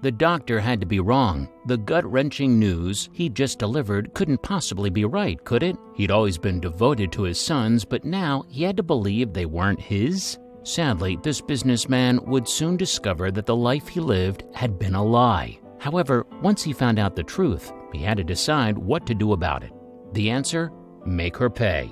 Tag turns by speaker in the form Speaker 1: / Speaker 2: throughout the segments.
Speaker 1: the doctor had to be wrong. The gut-wrenching news he'd just delivered couldn't possibly be right, could it? He'd always been devoted to his sons, but now he had to believe they weren't his? Sadly, this businessman would soon discover that the life he lived had been a lie. However, once he found out the truth, he had to decide what to do about it. The answer? Make her pay.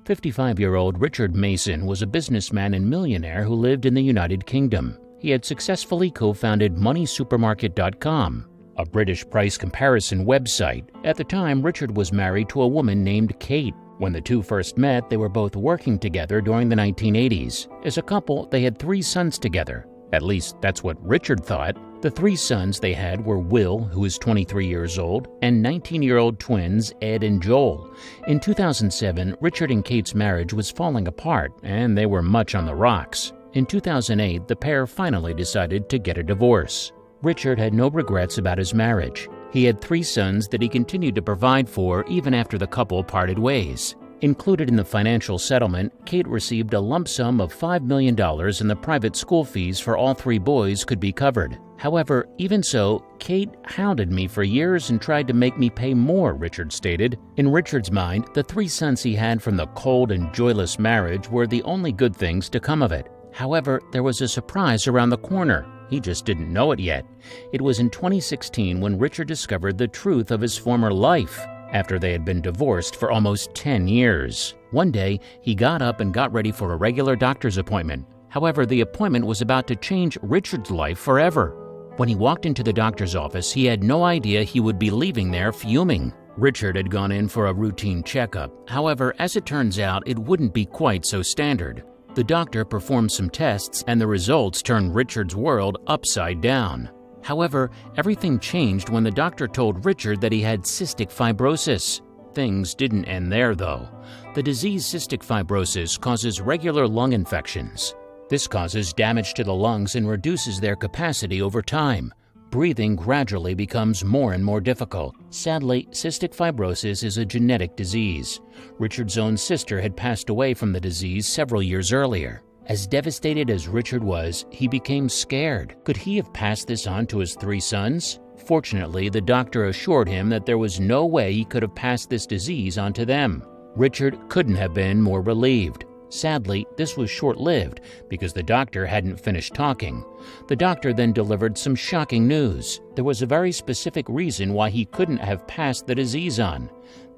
Speaker 1: 55-year-old Richard Mason was a businessman and millionaire who lived in the United Kingdom. He had successfully co-founded MoneySupermarket.com, a British price comparison website. At the time, Richard was married to a woman named Kate. When the two first met, they were both working together during the 1980s. As a couple, they had 3 sons together. At least, that's what Richard thought. The 3 sons they had were Will, who is 23 years old, and 19-year-old twins Ed and Joel. In 2007, Richard and Kate's marriage was falling apart, and they were much on the rocks. In 2008, the pair finally decided to get a divorce. Richard had no regrets about his marriage. He had 3 sons that he continued to provide for even after the couple parted ways. Included in the financial settlement, Kate received a lump sum of $5 million and the private school fees for all 3 boys could be covered. However, even so, Kate hounded me for years and tried to make me pay more, Richard stated. In Richard's mind, the 3 sons he had from the cold and joyless marriage were the only good things to come of it. However, there was a surprise around the corner. He just didn't know it yet. It was in 2016 when Richard discovered the truth of his former life. After they had been divorced for almost 10 years. One day, he got up and got ready for a regular doctor's appointment. However, the appointment was about to change Richard's life forever. When he walked into the doctor's office, he had no idea he would be leaving there fuming. Richard had gone in for a routine checkup. However, as it turns out, it wouldn't be quite so standard. The doctor performed some tests, and the results turned Richard's world upside down. However, everything changed when the doctor told Richard that he had cystic fibrosis. Things didn't end there, though. The disease cystic fibrosis causes regular lung infections. This causes damage to the lungs and reduces their capacity over time. Breathing gradually becomes more and more difficult. Sadly, cystic fibrosis is a genetic disease. Richard's own sister had passed away from the disease several years earlier. As devastated as Richard was, he became scared. Could he have passed this on to his 3 sons? Fortunately, the doctor assured him that there was no way he could have passed this disease on to them. Richard couldn't have been more relieved. Sadly, this was short-lived because the doctor hadn't finished talking. The doctor then delivered some shocking news. There was a very specific reason why he couldn't have passed the disease on.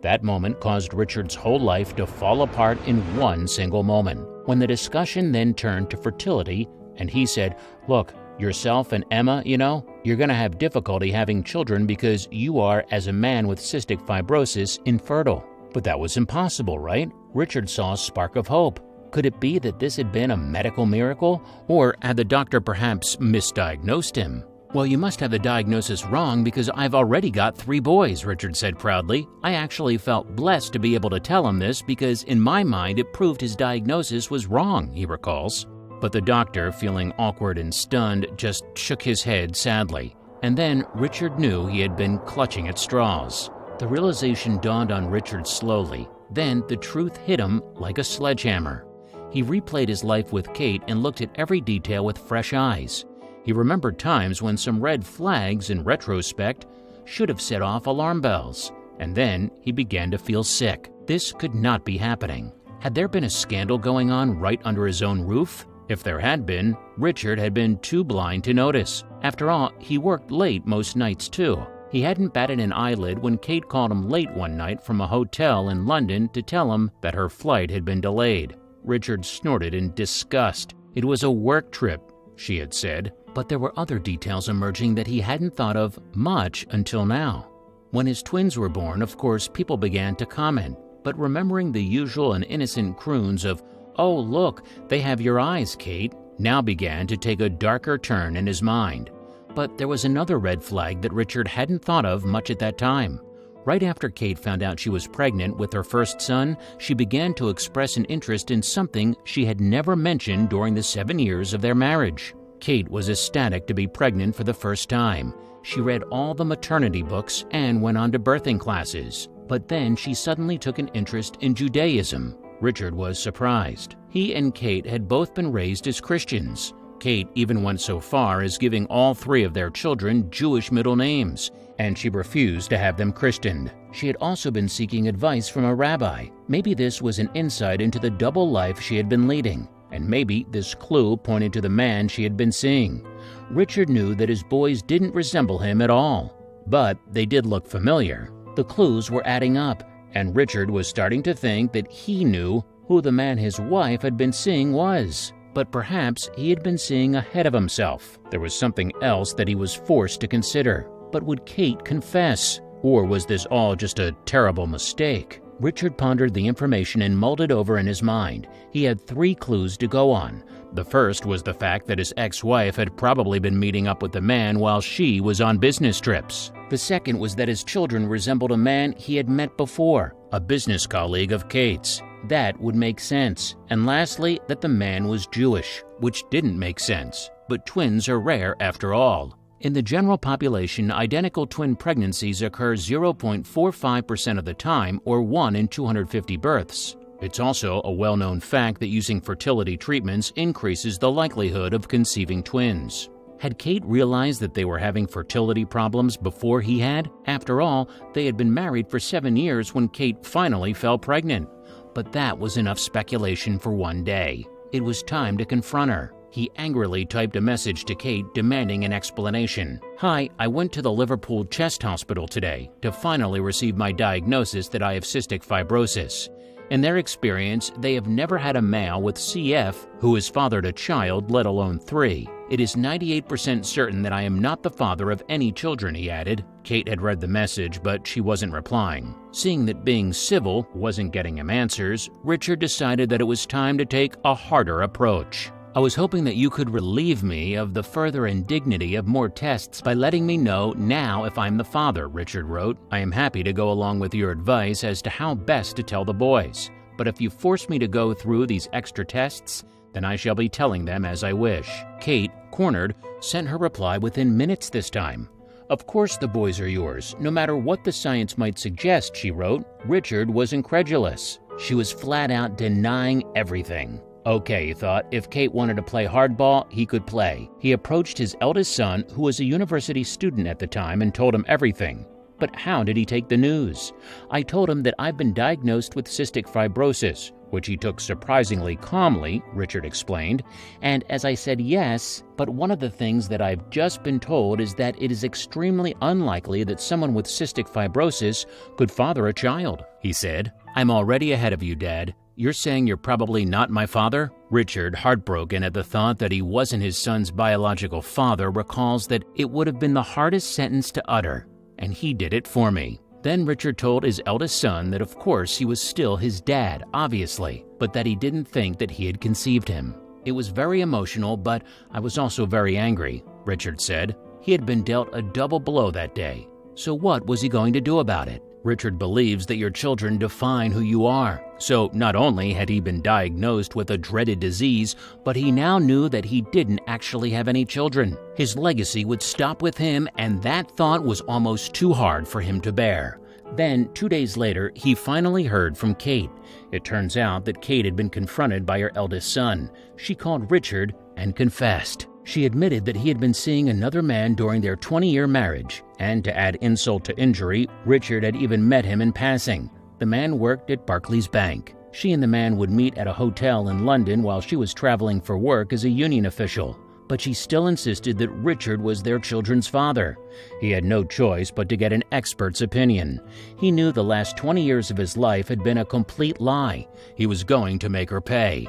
Speaker 1: That moment caused Richard's whole life to fall apart in one single moment. When the discussion then turned to fertility, and he said, "Look, yourself and Emma, you're going to have difficulty having children because you are, as a man with cystic fibrosis, infertile." But that was impossible, right? Richard saw a spark of hope. Could it be that this had been a medical miracle? Or had the doctor perhaps misdiagnosed him? "Well, you must have the diagnosis wrong because I've already got 3 boys, Richard said proudly. "I actually felt blessed to be able to tell him this because in my mind it proved his diagnosis was wrong," he recalls. But the doctor, feeling awkward and stunned, just shook his head sadly. And then Richard knew he had been clutching at straws. The realization dawned on Richard slowly. Then the truth hit him like a sledgehammer. He replayed his life with Kate and looked at every detail with fresh eyes. He remembered times when some red flags, in retrospect, should have set off alarm bells. And then he began to feel sick. This could not be happening. Had there been a scandal going on right under his own roof? If there had been, Richard had been too blind to notice. After all, he worked late most nights too. He hadn't batted an eyelid when Kate called him late one night from a hotel in London to tell him that her flight had been delayed. Richard snorted in disgust. It was a work trip, she had said. But there were other details emerging that he hadn't thought of much until now. When his twins were born, of course, people began to comment. But remembering the usual and innocent croons of, "Oh, look, they have your eyes, Kate," now began to take a darker turn in his mind. But there was another red flag that Richard hadn't thought of much at that time. Right after Kate found out she was pregnant with her first son, she began to express an interest in something she had never mentioned during the 7 years of their marriage. Kate was ecstatic to be pregnant for the first time. She read all the maternity books and went on to birthing classes. But then she suddenly took an interest in Judaism. Richard was surprised. He and Kate had both been raised as Christians. Kate even went so far as giving all three of their children Jewish middle names, and she refused to have them christened. She had also been seeking advice from a rabbi. Maybe this was an insight into the double life she had been leading, and maybe this clue pointed to the man she had been seeing. Richard knew that his boys didn't resemble him at all, but they did look familiar. The clues were adding up, and Richard was starting to think that he knew who the man his wife had been seeing was. But perhaps he had been seeing ahead of himself. There was something else that he was forced to consider. But would Kate confess? Or was this all just a terrible mistake? Richard pondered the information and mulled it over in his mind. He had 3 clues to go on. The first was the fact that his ex-wife had probably been meeting up with the man while she was on business trips. The second was that his children resembled a man he had met before, a business colleague of Kate's. That would make sense. And lastly, that the man was Jewish, which didn't make sense. But twins are rare after all. In the general population, identical twin pregnancies occur 0.45% of the time, or 1 in 250 births. It's also a well-known fact that using fertility treatments increases the likelihood of conceiving twins. Had Kate realized that they were having fertility problems before he had? After all, they had been married for 7 years when Kate finally fell pregnant. But that was enough speculation for one day. It was time to confront her. He angrily typed a message to Kate demanding an explanation. "Hi, I went to the Liverpool Chest Hospital today to finally receive my diagnosis that I have cystic fibrosis. In their experience, they have never had a male with CF who has fathered a child, let alone 3. It is 98% certain that I am not the father of any children," he added. Kate had read the message, but she wasn't replying. Seeing that being civil wasn't getting him answers, Richard decided that it was time to take a harder approach. "I was hoping that you could relieve me of the further indignity of more tests by letting me know now if I'm the father," Richard wrote. "I am happy to go along with your advice as to how best to tell the boys. But if you force me to go through these extra tests, then I shall be telling them as I wish." Kate, cornered, sent her reply within minutes this time. "Of course the boys are yours, no matter what the science might suggest," she wrote. Richard was incredulous. She was flat out denying everything. Okay, he thought, if Kate wanted to play hardball, he could play. He approached his eldest son, who was a university student at the time, and told him everything. But how did he take the news? "I told him that I've been diagnosed with cystic fibrosis," which he took surprisingly calmly, Richard explained. "And as I said yes, but one of the things that I've just been told is that it is extremely unlikely that someone with cystic fibrosis could father a child," he said. "I'm already ahead of you, Dad. You're saying you're probably not my father?" Richard, heartbroken at the thought that he wasn't his son's biological father, recalls that it would have been the hardest sentence to utter, and he did it for me. Then Richard told his eldest son that of course he was still his dad, obviously, but that he didn't think that he had conceived him. "It was very emotional, but I was also very angry," Richard said. He had been dealt a double blow that day. So what was he going to do about it? Richard believes that your children define who you are. So not only had he been diagnosed with a dreaded disease, but he now knew that he didn't actually have any children. His legacy would stop with him, and that thought was almost too hard for him to bear. Then, 2 days later, he finally heard from Kate. It turns out that Kate had been confronted by her eldest son. She called Richard and confessed. She admitted that he had been seeing another man during their 20-year marriage, and to add insult to injury, Richard had even met him in passing. The man worked at Barclays Bank. She and the man would meet at a hotel in London while she was traveling for work as a union official. But she still insisted that Richard was their children's father. He had no choice but to get an expert's opinion. He knew the last 20 years of his life had been a complete lie. He was going to make her pay.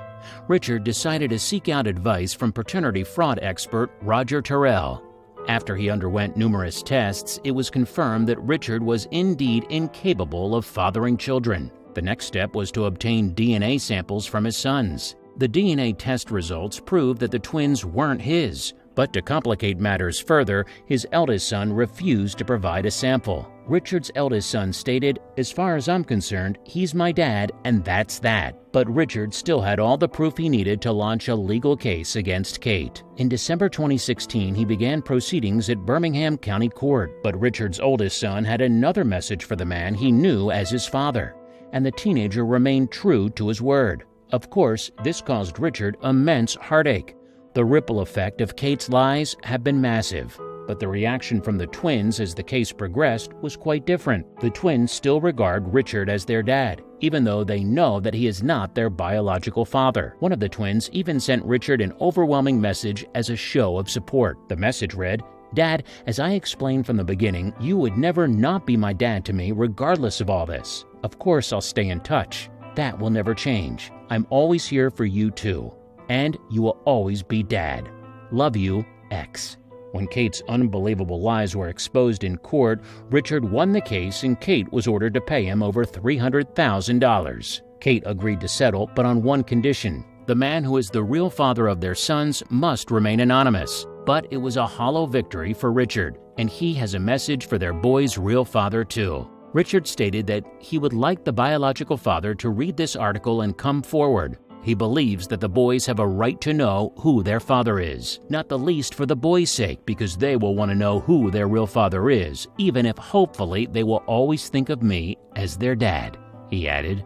Speaker 1: Richard decided to seek out advice from paternity fraud expert Roger Terrell. After he underwent numerous tests, it was confirmed that Richard was indeed incapable of fathering children. The next step was to obtain DNA samples from his sons. The DNA test results proved that the twins weren't his, but to complicate matters further, his eldest son refused to provide a sample. Richard's eldest son stated, "As far as I'm concerned, he's my dad, and that's that." But Richard still had all the proof he needed to launch a legal case against Kate. In December 2016, he began proceedings at Birmingham County Court, but Richard's oldest son had another message for the man he knew as his father, and the teenager remained true to his word. Of course, this caused Richard immense heartache. The ripple effect of Kate's lies have been massive. But the reaction from the twins as the case progressed was quite different. The twins still regard Richard as their dad, even though they know that he is not their biological father. One of the twins even sent Richard an overwhelming message as a show of support. The message read, "Dad, as I explained from the beginning, you would never not be my dad to me regardless of all this. Of course I'll stay in touch. That will never change. I'm always here for you too. And you will always be Dad. Love you, X." When Kate's unbelievable lies were exposed in court, Richard won the case and Kate was ordered to pay him over $300,000. Kate agreed to settle, but on one condition. The man who is the real father of their sons must remain anonymous. But it was a hollow victory for Richard, and he has a message for their boy's real father too. Richard stated that he would like the biological father to read this article and come forward. He believes that the boys have a right to know who their father is, not the least for the boys' sake, because they will want to know who their real father is, even if hopefully they will always think of me as their dad. He added,